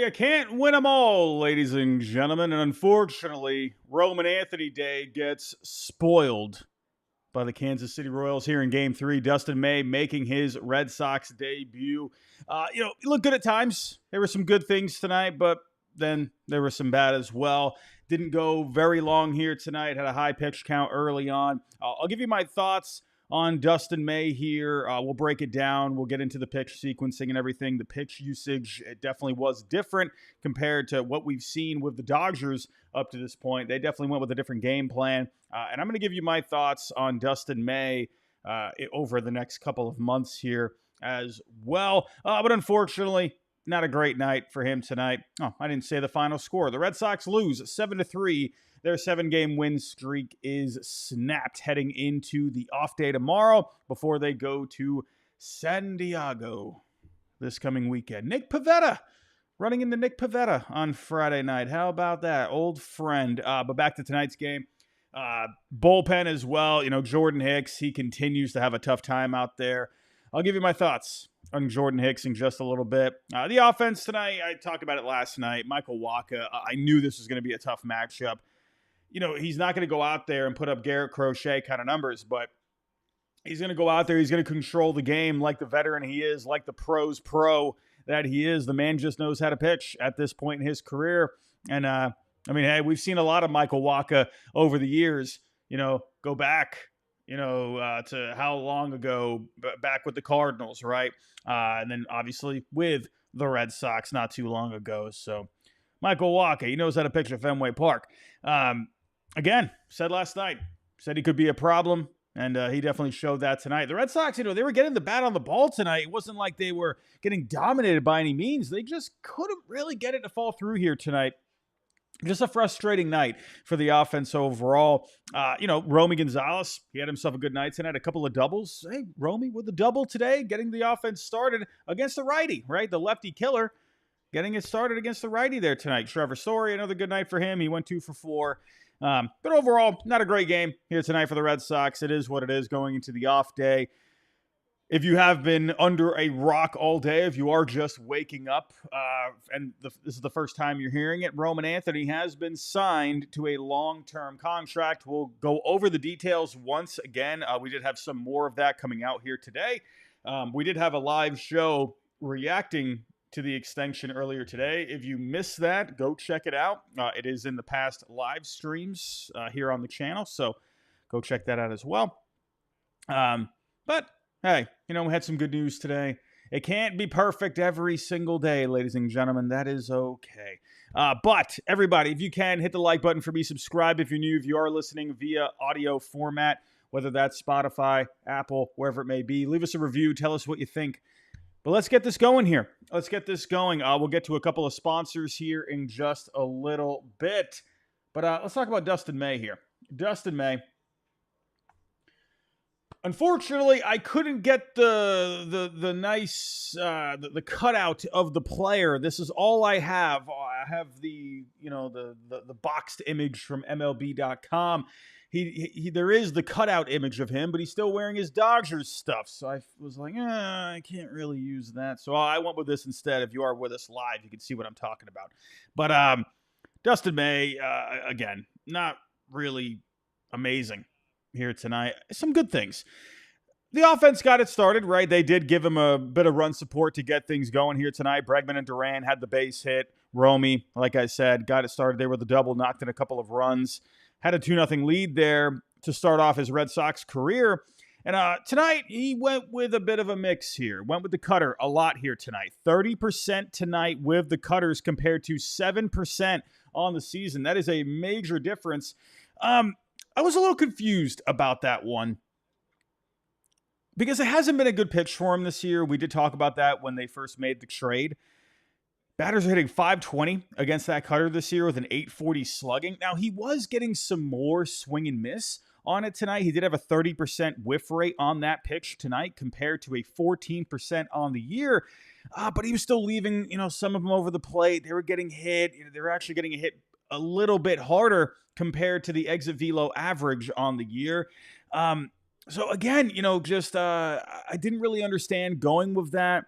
You can't win them all, ladies and gentlemen. And unfortunately, Roman Anthony Day gets spoiled by the Kansas City Royals here in Game 3. Dustin May making his Red Sox debut. He looked good at times. There were some good things tonight, but then there were some bad as well. Didn't go very long here tonight. Had a high pitch count early on. I'll give you my thoughts on Dustin May here. We'll break it down. We'll get into the pitch sequencing and everything. The pitch usage, it definitely was different compared to what we've seen with the Dodgers up to this point. They definitely went with a different game plan. And I'm going to give you my thoughts on Dustin May over the next couple of months here as well. But unfortunately, not a great night for him tonight. Oh, I didn't say the final score. The Red Sox lose 7-3. Their 7-game win streak is snapped heading into the off day tomorrow before they go to San Diego this coming weekend. Nick Pivetta running into Nick Pivetta on Friday night. How about that? Old friend. But back to tonight's game. Bullpen as well. Jordan Hicks, he continues to have a tough time out there. I'll give you my thoughts on Jordan Hicks in just a little bit. The offense tonight, I talked about it last night. Michael Wacha, I knew this was going to be a tough matchup. He's not going to go out there and put up Garrett Crochet kind of numbers, but he's going to go out there. He's going to control the game like the veteran he is, like the pro's pro that he is. The man just knows how to pitch at this point in his career. And, hey, we've seen a lot of Michael Wacha over the years. Go back, to how long ago, back with the Cardinals, right? And then obviously with the Red Sox not too long ago. So Michael Wacha, he knows how to pitch at Fenway Park. Again, said last night, said he could be a problem, and he definitely showed that tonight. The Red Sox, they were getting the bat on the ball tonight. It wasn't like they were getting dominated by any means. They just couldn't really get it to fall through here tonight. Just a frustrating night for the offense overall. Romy Gonzalez, he had himself a good night tonight, a couple of doubles. Hey, Romy with a double today, getting the offense started against the righty, right? The lefty killer, getting it started against the righty there tonight. Trevor Story, another good night for him. He went 2 for 4. But overall, not a great game here tonight for the Red Sox. It is what it is going into the off day. If you have been under a rock all day, if you are just waking up, and this is the first time you're hearing it, Roman Anthony has been signed to a long-term contract. We'll go over the details once again. We did have some more of that coming out here today. We did have a live show reacting to the extension earlier today. If you missed that, go check it out. It is in the past live streams here on the channel, so go check that out as well. But hey, we had some good news today. It can't be perfect every single day, ladies and gentlemen. That is okay. But everybody, if you can, hit the like button for me. Subscribe if you're new. If you are listening via audio format, whether that's Spotify, Apple, wherever it may be, leave us a review. Tell us what you think. But let's get this going here. Let's get this going. We'll get to a couple of sponsors here in just a little bit. But let's talk about Dustin May here. Dustin May. Unfortunately, I couldn't get the nice the cutout of the player. This is all I have. I have the boxed image from MLB.com. He there is the cutout image of him, but he's still wearing his Dodgers stuff. So I was like, I can't really use that. So I went with this instead. If you are with us live, you can see what I'm talking about. But Dustin May, again, not really amazing here tonight. Some good things. The offense got it started, right? They did give him a bit of run support to get things going here tonight. Bregman and Duran had the base hit. Romy, like I said, got it started there with a double, knocked in a couple of runs. Had a 2-0 lead there to start off his Red Sox career. And tonight, he went with a bit of a mix here. Went with the cutter a lot here tonight. 30% tonight with the cutters compared to 7% on the season. That is a major difference. I was a little confused about that one because it hasn't been a good pitch for him this year. We did talk about that when they first made the trade. Batters are hitting .520 against that cutter this year with an .840 slugging. Now, he was getting some more swing and miss on it tonight. He did have a 30% whiff rate on that pitch tonight compared to a 14% on the year. But he was still leaving, some of them over the plate. They were getting hit. They were actually getting hit a little bit harder compared to the exit velo average on the year. So again, I didn't really understand going with that.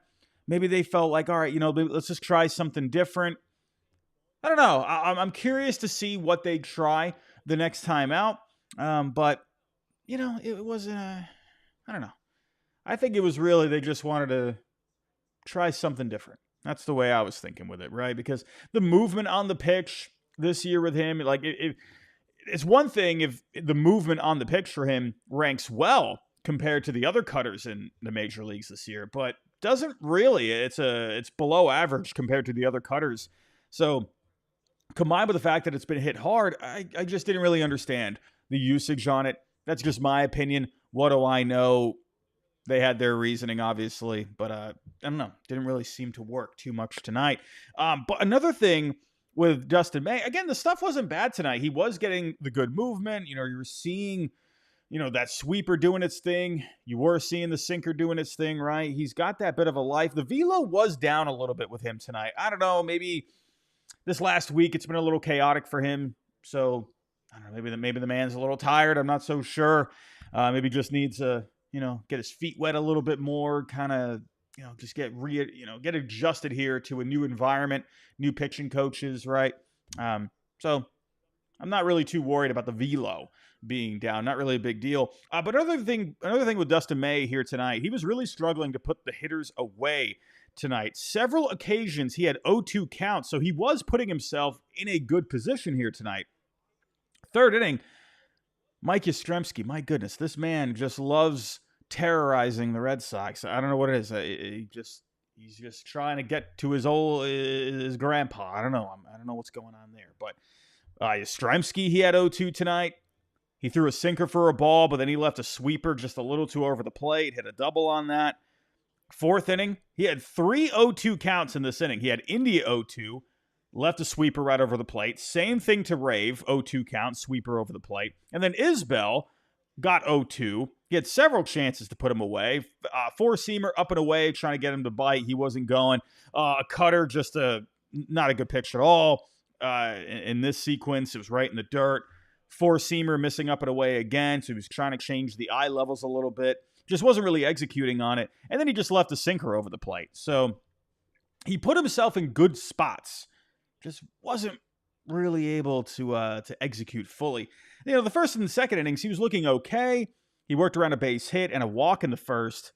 Maybe they felt like, all right, let's just try something different. I don't know. I'm curious to see what they try the next time out. But it was I don't know. I think it was really they just wanted to try something different. That's the way I was thinking with it, right? Because the movement on the pitch this year with him, like it's one thing if the movement on the pitch for him ranks well compared to the other cutters in the major leagues this year, but doesn't really. It's below average compared to the other cutters. So combined with the fact that it's been hit hard, I just didn't really understand the usage on it. That's just my opinion. What do I know? They had their reasoning, obviously, but I don't know. Didn't really seem to work too much tonight. But another thing with Dustin May, again, the stuff wasn't bad tonight. He was getting the good movement. You were seeing, that sweeper doing its thing. You were seeing the sinker doing its thing, right? He's got that bit of a life. The velo was down a little bit with him tonight. I don't know. Maybe this last week it's been a little chaotic for him. So I don't know. Maybe the man's a little tired. I'm not so sure. Maybe just needs a get his feet wet a little bit more, kind of, just get adjusted here to a new environment, new pitching coaches, right? So I'm not really too worried about the velo being down. Not really a big deal. But another thing with Dustin May here tonight, he was really struggling to put the hitters away tonight. Several occasions he had 0-2 counts, so he was putting himself in a good position here tonight. Third inning, Mike Yastrzemski, my goodness, this man just loves terrorizing the Red Sox. I don't know what it is. He's just trying to get to his grandpa. I don't know. I don't know what's going on there. But Yastrzemski, he had 0-2 tonight. He threw a sinker for a ball, but then he left a sweeper just a little too over the plate. Hit a double on that. Fourth inning, he had 3 0-2 counts in this inning. He had India 0-2. Left a sweeper right over the plate. Same thing to Rave, 0-2 count, sweeper over the plate. And then Isbell got 0-2. He had several chances to put him away. Four-seamer up and away, trying to get him to bite. He wasn't going. A cutter, just not a good pitch at all. In this sequence, it was right in the dirt. Four-seamer missing up and away again, so he was trying to change the eye levels a little bit. Just wasn't really executing on it. And then he just left a sinker over the plate. So he put himself in good spots. Just wasn't really able to execute fully. The first and the second innings, he was looking okay. He worked around a base hit and a walk in the first.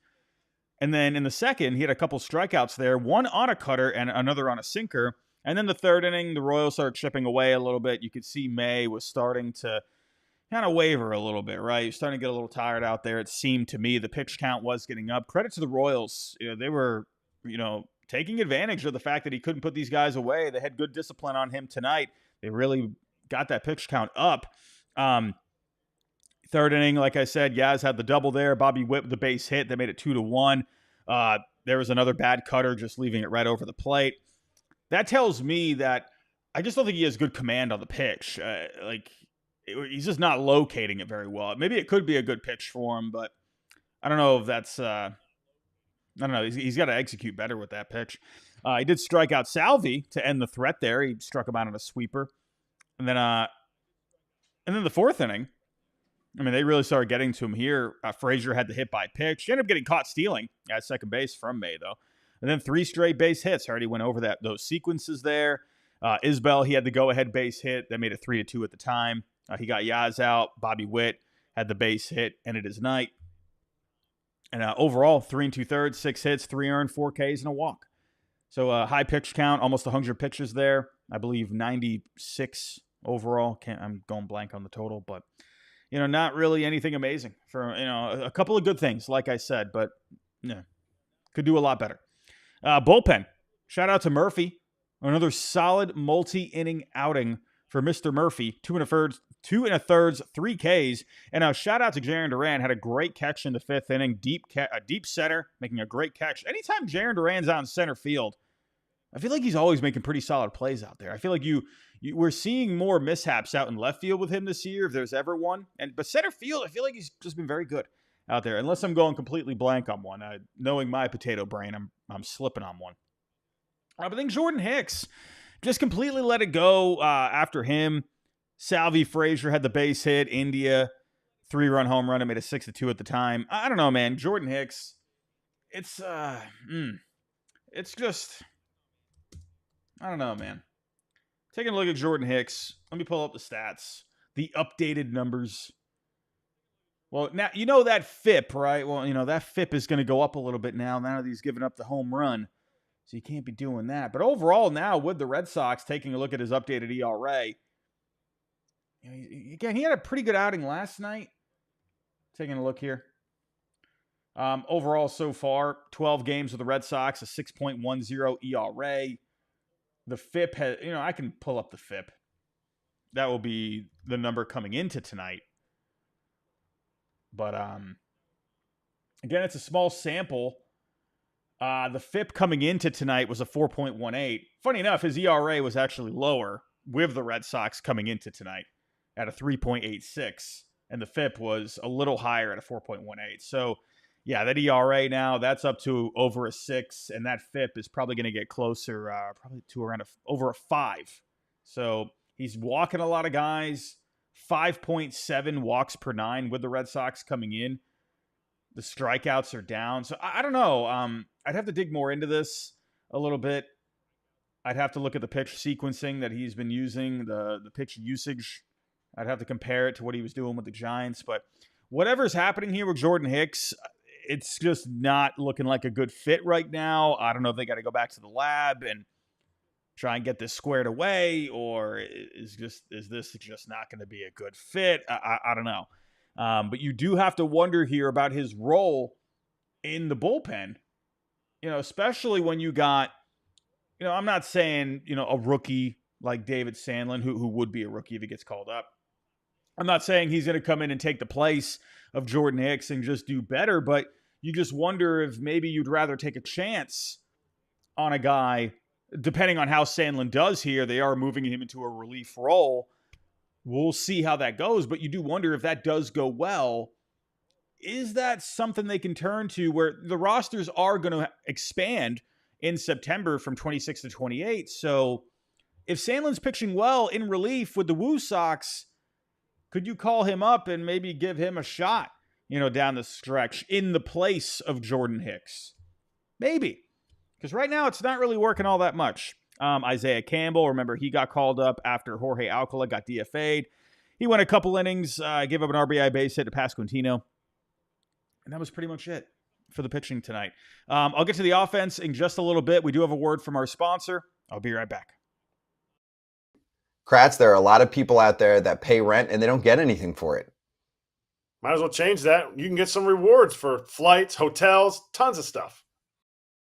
And then in the second, he had a couple strikeouts there, one on a cutter and another on a sinker. And then the third inning, the Royals started chipping away a little bit. You could see May was starting to kind of waver a little bit, right? He was starting to get a little tired out there. It seemed to me the pitch count was getting up. Credit to the Royals. They were, taking advantage of the fact that he couldn't put these guys away. They had good discipline on him tonight. They really got that pitch count up. Third inning, like I said, Yaz had the double there. Bobby Witt with the base hit. They made it 2-1. There was another bad cutter, just leaving it right over the plate. That tells me that I just don't think he has good command on the pitch. He's just not locating it very well. Maybe it could be a good pitch for him, but I don't know if that's I don't know. He's got to execute better with that pitch. He did strike out Salvi to end the threat there. He struck him out on a sweeper. And then the fourth inning, they really started getting to him here. Frazier had the hit by pitch. He ended up getting caught stealing at second base from May, though. And then 3 straight base hits. I already went over those sequences there. Isbell, he had the go-ahead base hit. That made it 3-2 at the time. He got Yaz out. Bobby Witt had the base hit. Ended his night. And overall, 3 2/3, 6 hits, 3 earned, 4 Ks, and a walk. So high pitch count, almost 100 pitches there. I believe 96 overall. I'm going blank on the total, but not really anything amazing for a couple of good things, like I said, but could do a lot better. Bullpen. Shout out to Murphy. Another solid multi-inning outing for Mr. Murphy. 2 1/3, 3 Ks. And shout out to Jarren Duran. Had a great catch in the 5th inning. Deep center, making a great catch. Anytime Jarren Duran's out in center field, I feel like he's always making pretty solid plays out there. I feel like we're seeing more mishaps out in left field with him this year, if there's ever one. But center field, I feel like he's just been very good out there. Unless I'm going completely blank on one. Knowing my potato brain, I'm slipping on one. But I think Jordan Hicks just completely let it go after him. Salvi, Frazier had the base hit. India, 3-run home run. It made it 6-2 at the time. I don't know, man. Jordan Hicks, it's just, I don't know, man. Taking a look at Jordan Hicks. Let me pull up the stats, the updated numbers. Well, now you know that FIP, right? Well, that FIP is going to go up a little bit now that he's giving up the home run. So you can't be doing that. But overall now with the Red Sox, taking a look at his updated ERA, again, he had a pretty good outing last night. Taking a look here. Overall so far, 12 games with the Red Sox, a 6.10 ERA. The FIP has, I can pull up the FIP. That will be the number coming into tonight. But again, it's a small sample. The FIP coming into tonight was a 4.18. Funny enough, his ERA was actually lower with the Red Sox coming into tonight at a 3.86. And the FIP was a little higher at a 4.18. So, yeah, that ERA now, that's up to over a 6. And that FIP is probably going to get closer, probably to around over a 5. So, he's walking a lot of guys. 5.7 walks per 9 with the Red Sox coming in. The strikeouts are down. So, I don't know. I'd have to dig more into this a little bit. I'd have to look at the pitch sequencing that he's been using, the pitch usage. I'd have to compare it to what he was doing with the Giants. But whatever's happening here with Jordan Hicks, it's just not looking like a good fit right now. I don't know if they got to go back to the lab and try and get this squared away, or is this just not going to be a good fit? I don't know. But you do have to wonder here about his role in the bullpen, especially when you got, I'm not saying, a rookie like David Sandlin, who would be a rookie if he gets called up. I'm not saying he's going to come in and take the place of Jordan Hicks and just do better, but you just wonder if maybe you'd rather take a chance on a guy, depending on how Sandlin does here. They are moving him into a relief role. We'll see how that goes, but you do wonder if that does go well, is that something they can turn to where the rosters are going to expand in September from 26 to 28? So if Sandlin's pitching well in relief with the Woo Sox, could you call him up and maybe give him a shot, down the stretch in the place of Jordan Hicks? Maybe. Because right now it's not really working all that much. Isaiah Campbell, remember, he got called up after Jorge Alcala got DFA'd. He went a couple innings, gave up an RBI base hit to Pasquantino. And that was pretty much it for the pitching tonight. I'll get to the offense in just a little bit. We do have a word from our sponsor. I'll be right back. Kratz, there are a lot of people out there that pay rent and they don't get anything for it. Might as well change that. You can get some rewards for flights, hotels, tons of stuff.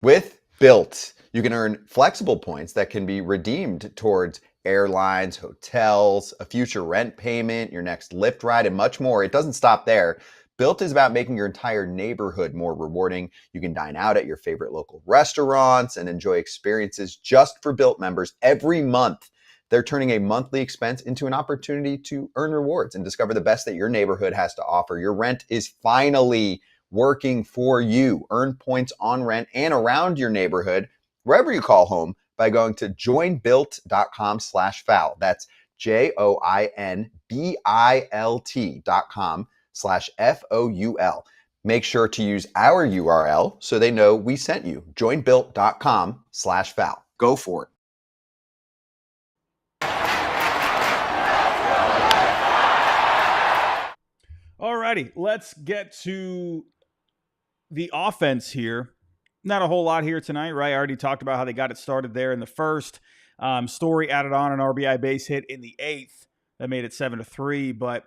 With Built, you can earn flexible points that can be redeemed towards airlines, hotels, a future rent payment, your next Lyft ride, and much more. It doesn't stop there. Built is about making your entire neighborhood more rewarding. You can dine out at your favorite local restaurants and enjoy experiences just for Built members every month. They're turning a monthly expense into an opportunity to earn rewards and discover the best that your neighborhood has to offer. Your rent is finally working for you. Earn points on rent and around your neighborhood, wherever you call home, by going to joinbuilt.com/foul. That's joinbilt.com/FOUL. Make sure to use our URL so they know we sent you. joinbuilt.com/foul. Go for it. Alrighty, let's get to the offense here. Not a whole lot here tonight, right? I already talked about how they got it started there in the first. Story added on an RBI base hit in the 8th. That made it 7-3. But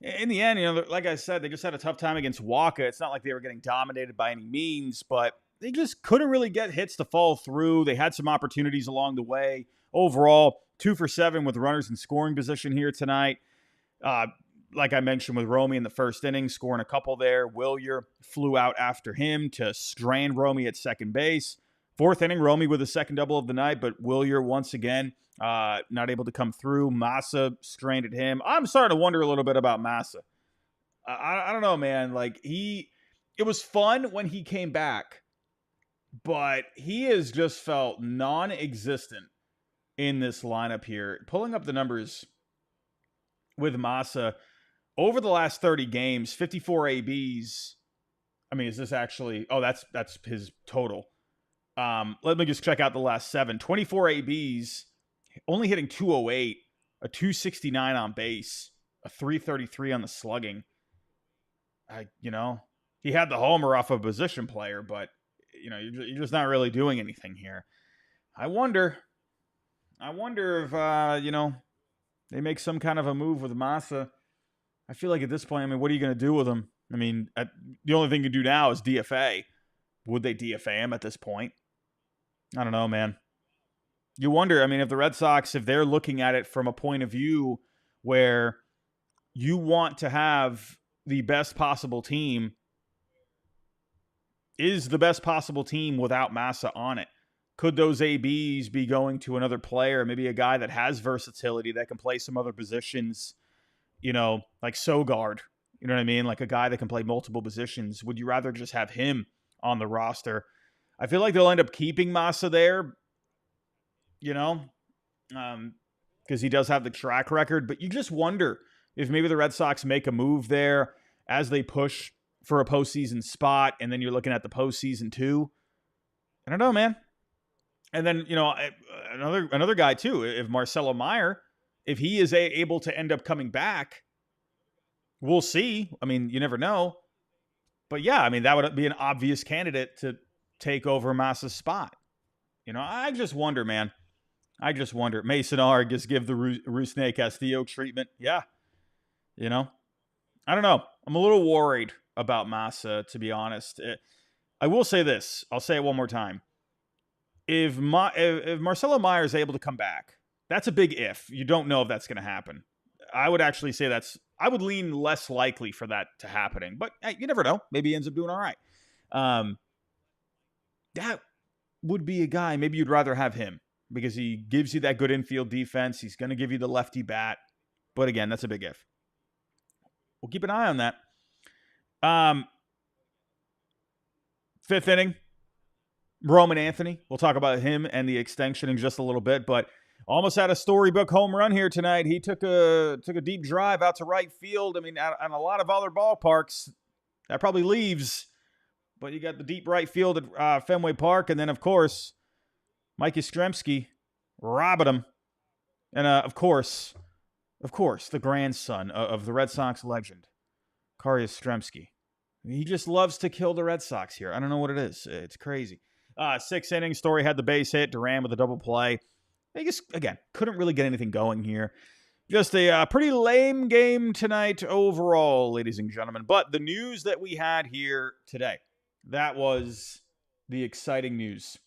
in the end, like I said, they just had a tough time against Waka. It's not like they were getting dominated by any means, but they just couldn't really get hits to fall through. They had some opportunities along the way. Overall, 2 for 7 with runners in scoring position here tonight. Like I mentioned with Romy in the first inning, scoring a couple there. Willier flew out after him to strand Romy at second base. 4th inning, Romy with a second double of the night, but Willier once again not able to come through. Massa stranded him. I'm starting to wonder a little bit about Massa. I don't know, man. It was fun when he came back, but he has just felt non-existent in this lineup here. Pulling up the numbers with Massa, over the last 30 games, 54 ABs. I mean, is this actually... Oh, that's his total. Let me just check out the last 7. 24 ABs, only hitting 208, a 269 on base, a 333 on the slugging. He had the homer off of a position player, but you're just not really doing anything here. I wonder if they make some kind of a move with Massa. I feel like at this point, what are you going to do with him? The only thing you do now is DFA. Would they DFA him at this point? I don't know, man. You wonder, if the Red Sox, if they're looking at it from a point of view where you want to have the best possible team, is the best possible team without Massa on it? Could those ABs be going to another player, maybe a guy that has versatility that can play some other positions, like Sogard, you know what I mean? Like a guy that can play multiple positions. Would you rather just have him on the roster? I feel like they'll end up keeping Massa there, because he does have the track record. But you just wonder if maybe the Red Sox make a move there as they push for a postseason spot, and then you're looking at the postseason too. I don't know, man. And then, another guy too, if Marcelo Meyer, if he is able to end up coming back, we'll see. You never know. But yeah, that would be an obvious candidate to take over Massa's spot. I just wonder, man. I just wonder. Mason Argus give the Rusney Castillo treatment. Yeah. I don't know. I'm a little worried about Massa, to be honest. I will say this. I'll say it one more time. If Marcelo Meyer is able to come back, that's a big if. You don't know if that's going to happen. I would actually say I would lean less likely for that to happening. But hey, you never know. Maybe he ends up doing all right. That would be a guy, maybe you'd rather have him because he gives you that good infield defense. He's going to give you the lefty bat. But again, that's a big if. We'll keep an eye on that. Fifth inning, Roman Anthony. We'll talk about him and the extension in just a little bit, but almost had a storybook home run here tonight. He took a deep drive out to right field. On a lot of other ballparks, that probably leaves, but you got the deep right field at Fenway Park, and then, of course, Mike Yastrzemski robbing him. And, of course, the grandson of the Red Sox legend, Kari Yastrzemski. He just loves to kill the Red Sox here. I don't know what it is. It's crazy. Sixth inning, Story had the base hit. Duran with a double play. I guess, again, couldn't really get anything going here. Just a pretty lame game tonight overall, ladies and gentlemen. But the news that we had here today, that was the exciting news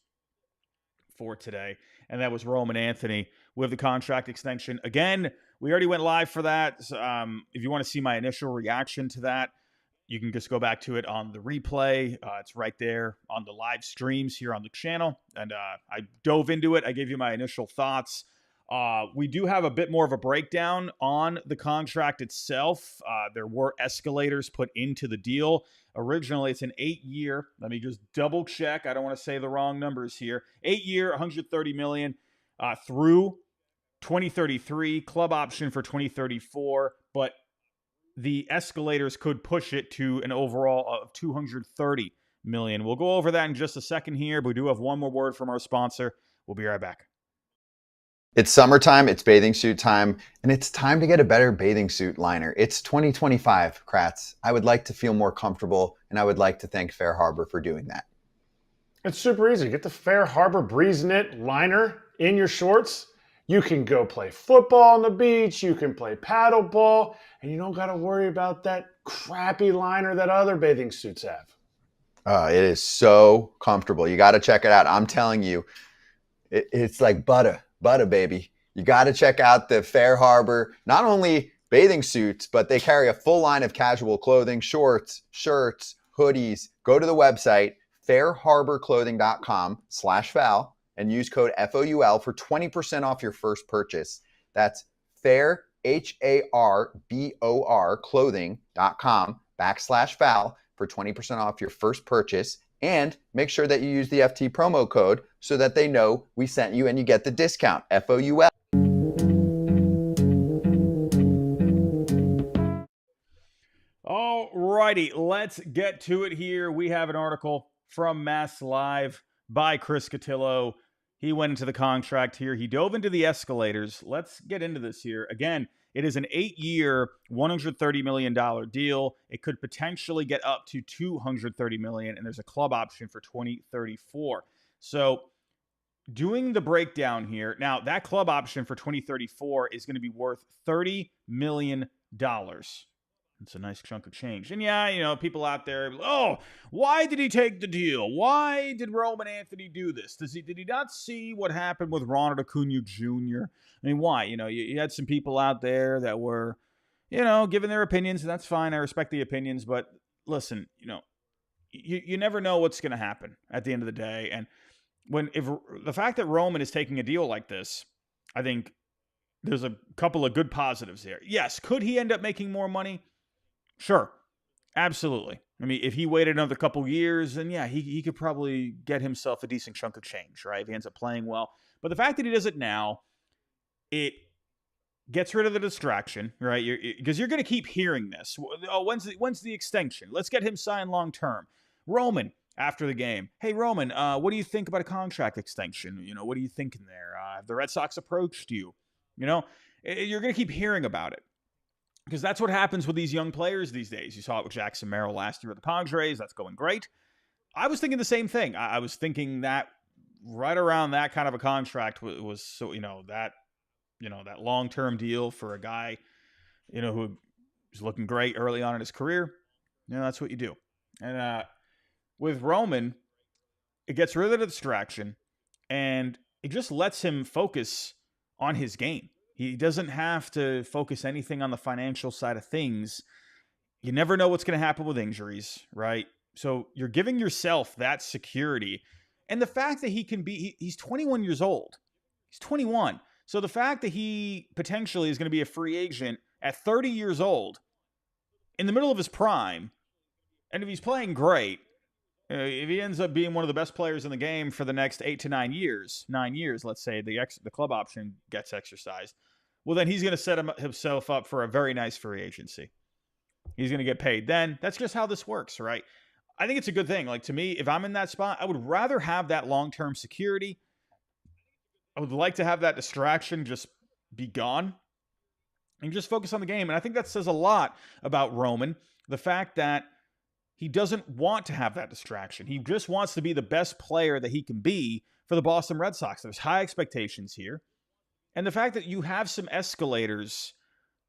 for today. And that was Roman Anthony with the contract extension. Again, we already went live for that. If you want to see my initial reaction to that, you can just go back to it on the replay. It's right there on the live streams here on the channel. And I dove into it. I gave you my initial thoughts. We do have a bit more of a breakdown on the contract itself. There were escalators put into the deal. Originally, it's an 8-year. Let me just double check. I don't want to say the wrong numbers here. 8-year, $130 million through 2033. Club option for 2034. But the escalators could push it to an overall of $230 million. We'll go over that in just a second here, but we do have one more word from our sponsor. We'll be right back. It's summertime, it's bathing suit time, and it's time to get a better bathing suit liner. It's 2025, Kratz. I would like to feel more comfortable, and I would like to thank Fair Harbor for doing that. It's super easy. Get the Fair Harbor Breeze Knit liner in your shorts. You can go play football on the beach. You can play paddleball, and you don't got to worry about that crappy liner that other bathing suits have. It is so comfortable. You got to check it out. I'm telling you, it's like butter, baby. You got to check out the Fair Harbor, not only bathing suits, but they carry a full line of casual clothing, shorts, shirts, hoodies. Go to the website, fairharborclothing.com/foul. and use code FOUL for 20% off your first purchase. That's fair, HARBOR clothing.com/foul for 20% off your first purchase. And make sure that you use the FT promo code so that they know we sent you and you get the discount, FOUL. All righty, let's get to it here. We have an article from Mass Live by Chris Cotillo. he went into the contract here. He dove into the escalators. Let's get into this here. Again, it is an 8-year, $130 million deal. It could potentially get up to $230 million, and there's a club option for 2034. So doing the breakdown here, now that club option for 2034 is going to be worth $30 million. It's a nice chunk of change. And yeah, people out there, oh, why did he take the deal? Why did Roman Anthony do this? Did he not see what happened with Ronald Acuna Jr.? I mean, why? You had some people out there that were, giving their opinions, and that's fine. I respect the opinions, but listen, you never know what's going to happen at the end of the day. And if the fact that Roman is taking a deal like this, I think there's a couple of good positives there. Yes, could he end up making more money? Sure, absolutely. I mean, if he waited another couple years, then yeah, he could probably get himself a decent chunk of change, right? If he ends up playing well. But the fact that he does it now, it gets rid of the distraction, right? Because you're going to keep hearing this. Oh, when's the extension? Let's get him signed long term. Roman, after the game, hey Roman, what do you think about a contract extension? What are you thinking there? Have the Red Sox approached you? You're going to keep hearing about it. Because that's what happens with these young players these days. You saw it with Jackson Merrill last year with the Padres. That's going great. I was thinking the same thing. I was thinking that right around that kind of a contract was so, that long-term deal for a guy, who was looking great early on in his career. That's what you do. And with Roman, it gets rid of the distraction, and it just lets him focus on his game. He doesn't have to focus anything on the financial side of things. You never know what's going to happen with injuries, right? So you're giving yourself that security. And the fact that he's 21 years old. He's 21. So the fact that he potentially is going to be a free agent at 30 years old, in the middle of his prime, and if he's playing great, if he ends up being one of the best players in the game for the next 8 to 9 years, let's say the club option gets exercised, well, then he's going to set himself up for a very nice free agency. He's going to get paid then. That's just how this works, right? I think it's a good thing. Like, to me, if I'm in that spot, I would rather have that long-term security. I would like to have that distraction just be gone and just focus on the game. And I think that says a lot about Roman, the fact that he doesn't want to have that distraction. He just wants to be the best player that he can be for the Boston Red Sox. There's high expectations here. And the fact that you have some escalators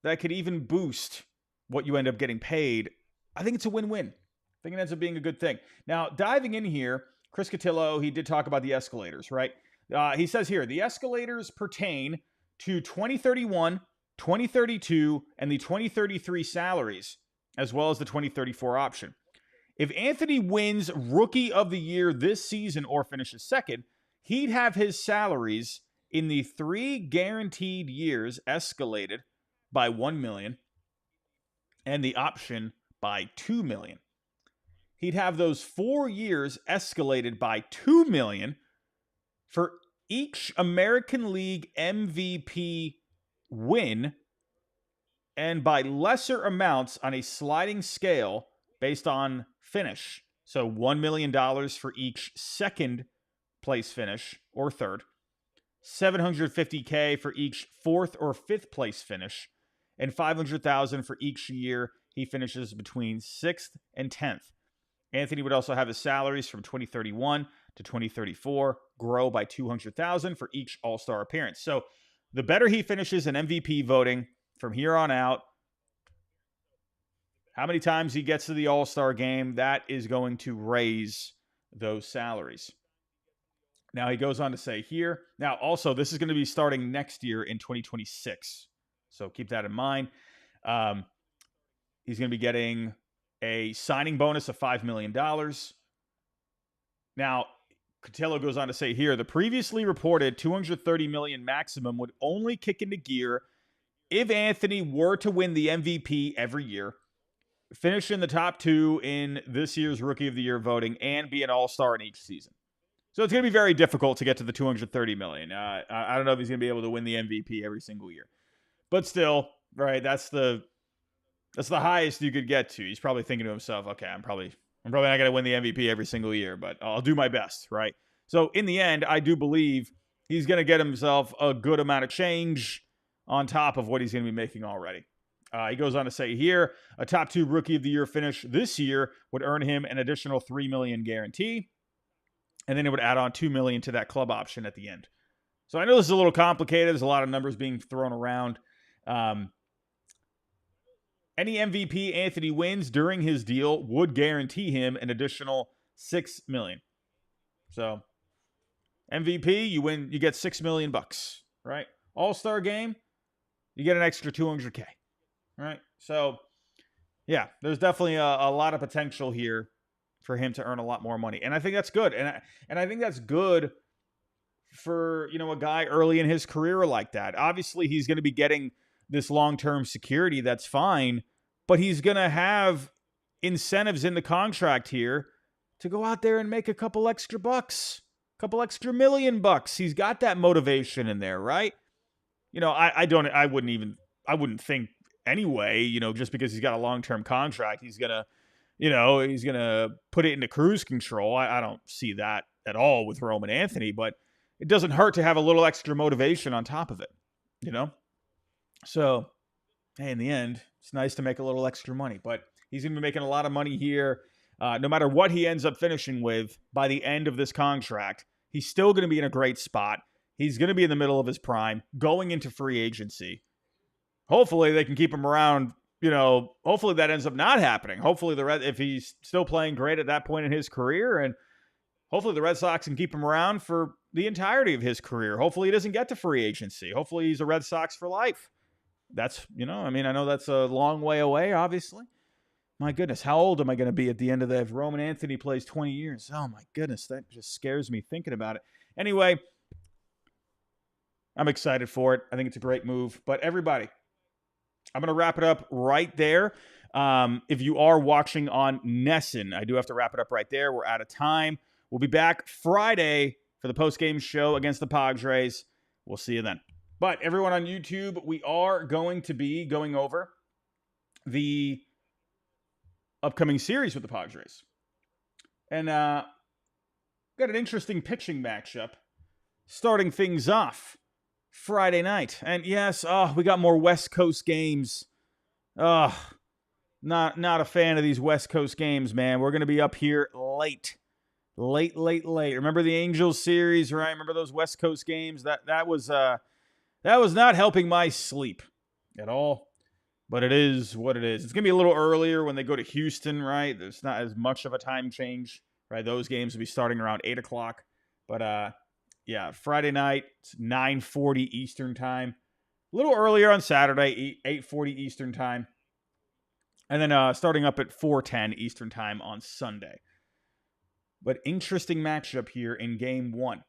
that could even boost what you end up getting paid, I think it's a win-win. I think it ends up being a good thing. Now, diving in here, Chris Cotillo, he did talk about the escalators, right? He says here, the escalators pertain to 2031, 2032, and the 2033 salaries, as well as the 2034 option. If Anthony wins Rookie of the Year this season or finishes second, he'd have his salaries in the 3 guaranteed years escalated by $1 million and the option by $2 million. He'd have those 4 years escalated by $2 million for each American League MVP win, and by lesser amounts on a sliding scale based on finish. So $1 million for each second place finish or third, $750K for each fourth or fifth place finish, and $500,000 for each year he finishes between 6th and 10th. Anthony would also have his salaries from 2031 to 2034 grow by $200,000 for each All-Star appearance. So the better he finishes in MVP voting from here on out, how many times he gets to the All-Star game, that is going to raise those salaries. Now, he goes on to say here, now also, this is going to be starting next year in 2026. So keep that in mind. He's going to be getting a signing bonus of $5 million. Now, Cotillo goes on to say here, the previously reported $230 million maximum would only kick into gear if Anthony were to win the MVP every year, finish in the top 2 in this year's Rookie of the Year voting, and be an All-Star in each season. So it's going to be very difficult to get to the $230 million. I don't know if he's going to be able to win the MVP every single year. But still, right, that's the highest you could get to. He's probably thinking to himself, okay, I'm probably not going to win the MVP every single year, but I'll do my best, right? So in the end, I do believe he's going to get himself a good amount of change on top of what he's going to be making already. He goes on to say here, a top 2 rookie of the year finish this year would earn him an additional $3 million guarantee, and then it would add on $2 million to that club option at the end. So I know this is a little complicated. There's a lot of numbers being thrown around. Any MVP Anthony wins during his deal would guarantee him an additional $6 million. So MVP, you win, you get $6 million bucks, right? All-Star game, you get an extra $200K, right? So yeah, there's definitely a lot of potential here for him to earn a lot more money, and I think that's good. And I think that's good for, you know, a guy early in his career like that. Obviously, he's going to be getting this long-term security. That's fine, but he's going to have incentives in the contract here to go out there and make a couple extra bucks, a couple extra $1 million bucks. He's got that motivation in there, right? You know, I wouldn't think anyway, you know, just because he's got a long-term contract, he's going to put it into cruise control. I don't see that at all with Roman Anthony, but it doesn't hurt to have a little extra motivation on top of it, you know? So, hey, in the end, it's nice to make a little extra money, but he's going to be making a lot of money here. No matter what he ends up finishing with by the end of this contract, he's still going to be in a great spot. He's going to be in the middle of his prime, going into free agency. Hopefully they can keep him around. You know, hopefully that ends up not happening. Hopefully if he's still playing great at that point in his career, and hopefully the Red Sox can keep him around for the entirety of his career. Hopefully he doesn't get to free agency. Hopefully he's a Red Sox for life. That's, you know, I mean, I know that's a long way away, obviously. My goodness, how old am I going to be at the end of that if Roman Anthony plays 20 years? Oh, my goodness, that just scares me thinking about it. Anyway, I'm excited for it. I think it's a great move. But everybody, I'm going to wrap it up right there. If you are watching on Nessun, I do have to wrap it up right there. We're out of time. We'll be back Friday for the post-game show against the Padres. We'll see you then. But everyone on YouTube, we are going to be going over the upcoming series with the Padres. And got an interesting pitching matchup starting things off Friday night. And yes, we got more West Coast games. Not a fan of these West Coast games, man. We're going to be up here late. Remember the Angels series, right? Remember those West Coast games? That was not helping my sleep at all. But it is what it is. It's going to be a little earlier when they go to Houston, right? There's not as much of a time change, right? Those games will be starting around 8 o'clock. But, yeah, Friday night, it's 9:40 Eastern time. A little earlier on Saturday, 8:40 Eastern time. And then starting up at 4:10 Eastern time on Sunday. But interesting matchup here in Game 1.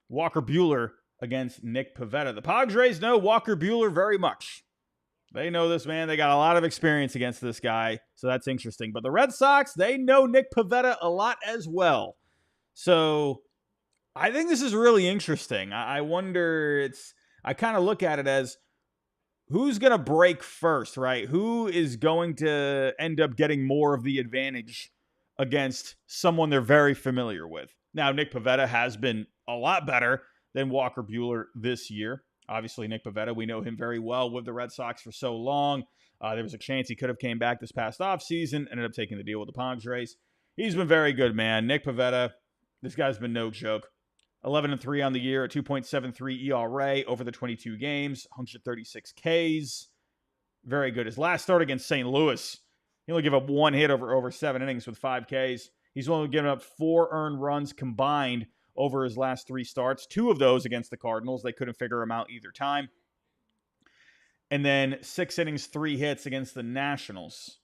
Walker Buehler against Nick Pivetta. The Padres know Walker Buehler very much. They know this man. They got a lot of experience against this guy, so that's interesting. But the Red Sox, they know Nick Pivetta a lot as well. So I think this is really interesting. I wonder, I kind of look at it as who's going to break first, right? Who is going to end up getting more of the advantage against someone they're very familiar with? Now, Nick Pivetta has been a lot better than Walker Buehler this year. Obviously, Nick Pivetta, we know him very well with the Red Sox for so long. There was a chance he could have came back this past offseason, ended up taking the deal with the Padres. He's been very good, man. Nick Pivetta, this guy's been no joke. 11-3 on the year, a 2.73 ERA over the 22 games, 136 Ks. Very good. His last start against St. Louis, he only gave up one hit over 7 innings with 5 Ks. He's only given up 4 earned runs combined over his last 3 starts. 2 of those against the Cardinals. They couldn't figure him out either time. And then 6 innings, 3 hits against the Nationals.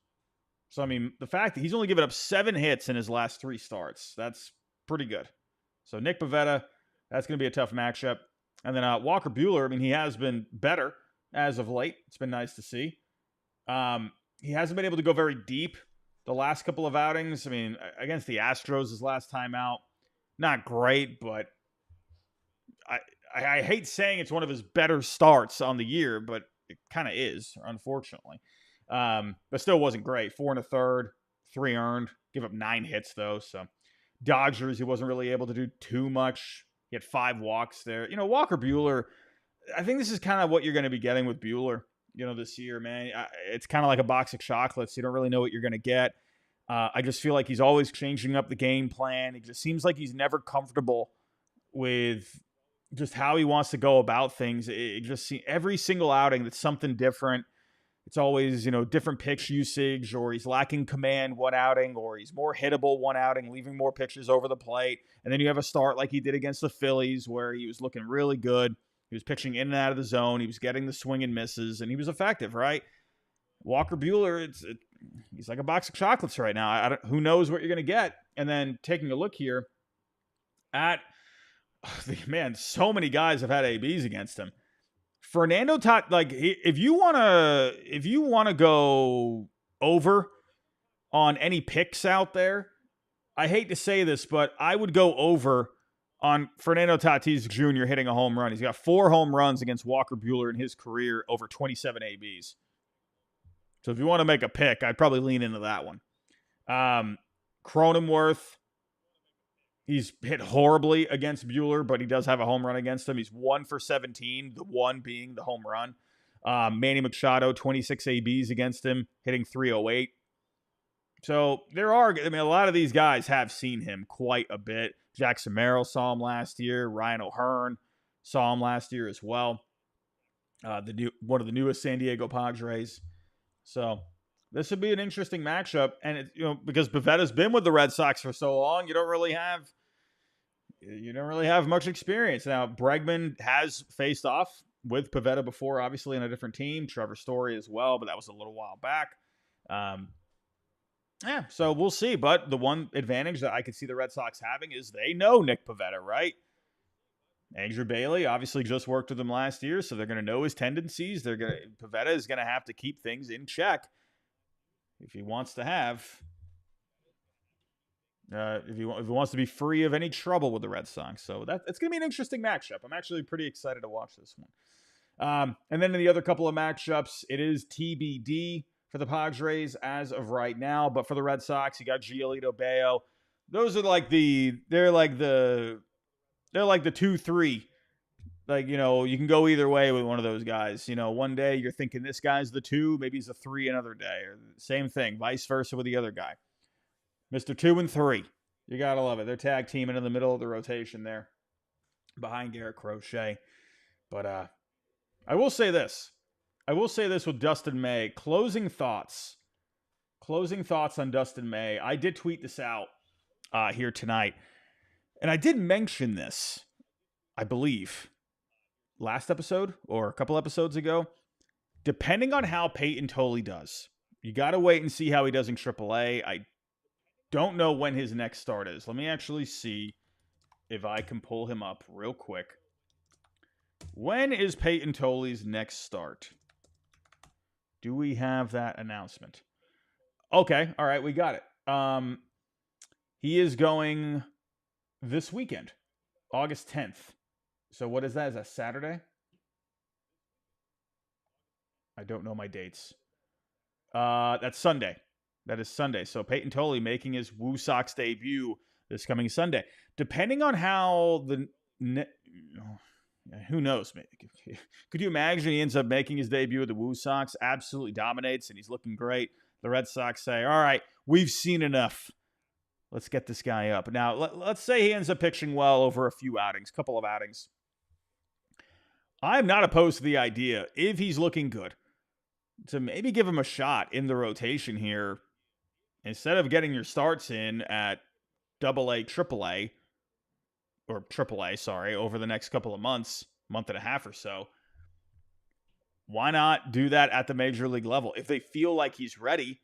So, I mean, the fact that he's only given up 7 hits in his last 3 starts, that's pretty good. So, Nick Pivetta, that's going to be a tough matchup. And then Walker Buehler, I mean, he has been better as of late. It's been nice to see. He hasn't been able to go very deep the last couple of outings. I mean, against the Astros his last time out, not great, but I hate saying it's one of his better starts on the year, but it kind of is, unfortunately. But still wasn't great. 4 1/3, 3 earned. Give up 9 hits, though. So Dodgers, he wasn't really able to do too much. He had 5 walks there. Walker Buehler, I think this is kind of what you're going to be getting with Buehler, this year, man. It's kind of like a box of chocolates. You don't really know what you're going to get. I just feel like he's always changing up the game plan. It just seems like he's never comfortable with just how he wants to go about things. It just every single outing that's something different. It's always, different pitch usage, or he's lacking command one outing, or he's more hittable one outing, leaving more pitches over the plate. And then you have a start like he did against the Phillies where he was looking really good. He was pitching in and out of the zone. He was getting the swing and misses, and he was effective, right? Walker Buehler, he's like a box of chocolates right now. Who knows what you're going to get? And then taking a look here at, man, so many guys have had ABs against him. Fernando Tatis, if you want to go over on any picks out there, I hate to say this, but I would go over on Fernando Tatis Jr. hitting a home run. He's got 4 home runs against Walker Buehler in his career over 27 ABs. So if you want to make a pick, I'd probably lean into that one. Cronenworth, he's hit horribly against Buehler, but he does have a home run against him. He's 1 for 17, the one being the home run. Manny Machado, 26 ABs against him, hitting 308. So there are, a lot of these guys have seen him quite a bit. Jackson Merrill saw him last year. Ryan O'Hearn saw him last year as well. One of the newest San Diego Padres. So this would be an interesting matchup, and because Pavetta's been with the Red Sox for so long, you don't really have much experience. Now Bregman has faced off with Pivetta before, obviously on a different team. Trevor Story as well, but that was a little while back. So we'll see. But the one advantage that I could see the Red Sox having is they know Nick Pivetta, right? Andrew Bailey obviously just worked with him last year, so they're going to know his tendencies. Pivetta is going to have to keep things in check if he wants to have, if he wants to be free of any trouble with the Red Sox. So it's going to be an interesting matchup. I'm actually pretty excited to watch this one. And then in the other couple of matchups, it is TBD for the Padres as of right now. But for the Red Sox, you got Giolito, Bayo. Those are they're like the 2-3. You can go either way with one of those guys. One day you're thinking this guy's the 2, maybe he's a 3 another day, or same thing, vice versa with the other guy. Mr. 2 and 3. You got to love it. They're tag teaming in the middle of the rotation there behind Garrett Crochet. But I will say this. With Dustin May. Closing thoughts on Dustin May. I did tweet this out here tonight. And I did mention this, I believe, last episode or a couple episodes ago. Depending on how Peyton Tolley does, you got to wait and see how he does in AAA. I don't know when his next start is. Let me actually see if I can pull him up real quick. When is Peyton Tolley's next start? Do we have that announcement? Okay, all right, we got it. He is going this weekend, August 10th. So what is that? Is that Saturday? I don't know my dates. That's Sunday. That is Sunday. So Peyton Tolley making his Woo Sox debut this coming Sunday. Depending on how who knows? Could you imagine he ends up making his debut with the Woo Sox, absolutely dominates, and he's looking great. The Red Sox say, all right, we've seen enough. Let's get this guy up. Now, let's say he ends up pitching well over a couple of outings. I'm not opposed to the idea, if he's looking good, to maybe give him a shot in the rotation here. Instead of getting your starts in at AA, AAA, or AAA, sorry, over the next couple of months, month and a half or so, why not do that at the major league level? If they feel like he's ready,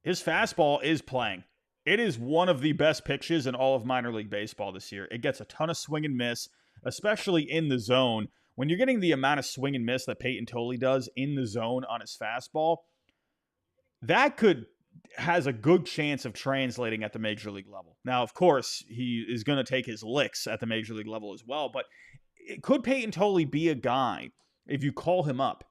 his fastball is playing. It is one of the best pitches in all of minor league baseball this year. It gets a ton of swing and miss, especially in the zone. When you're getting the amount of swing and miss that Peyton Tolley does in the zone on his fastball, that has a good chance of translating at the major league level. Now, of course, he is going to take his licks at the major league level as well, but could Peyton Tolley be a guy, if you call him up,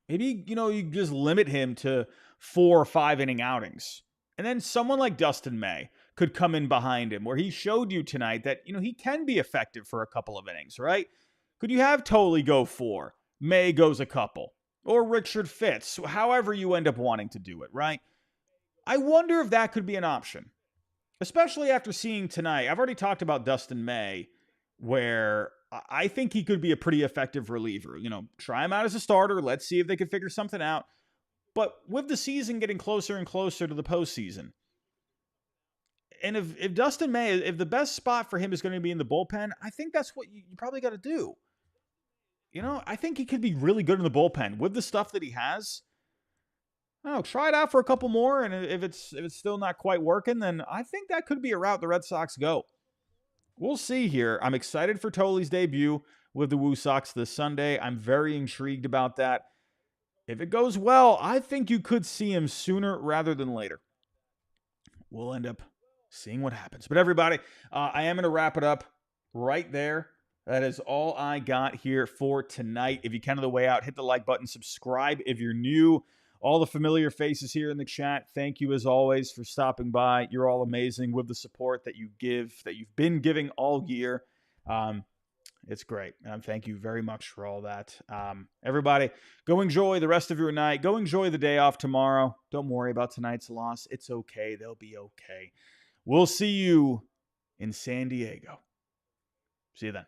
maybe, you just limit him to 4 or 5 inning outings? And then someone like Dustin May could come in behind him, where he showed you tonight that, he can be effective for a couple of innings, right? Could you have Tolley go 4, May goes a couple, or Richard Fitz, however you end up wanting to do it, right? I wonder if that could be an option, especially after seeing tonight. I've already talked about Dustin May, where I think he could be a pretty effective reliever. Try him out as a starter. Let's see if they can figure something out. But with the season getting closer and closer to the postseason, and if Dustin May, if the best spot for him is going to be in the bullpen, I think that's what you probably got to do. I think he could be really good in the bullpen with the stuff that he has. Try it out for a couple more, and if it's still not quite working, then I think that could be a route the Red Sox go. We'll see here. I'm excited for Tolley's debut with the Woo Sox this Sunday. I'm very intrigued about that. If it goes well, I think you could see him sooner rather than later. We'll end up seeing what happens. But everybody, I am going to wrap it up right there. That is all I got here for tonight. If you can on the way out, hit the like button, subscribe if you're new. All the familiar faces here in the chat, thank you as always for stopping by. You're all amazing with the support that you give, that you've been giving all year. It's great. Thank you very much for all that. Everybody, go enjoy the rest of your night. Go enjoy the day off tomorrow. Don't worry about tonight's loss. It's okay. They'll be okay. We'll see you in San Diego. See you then.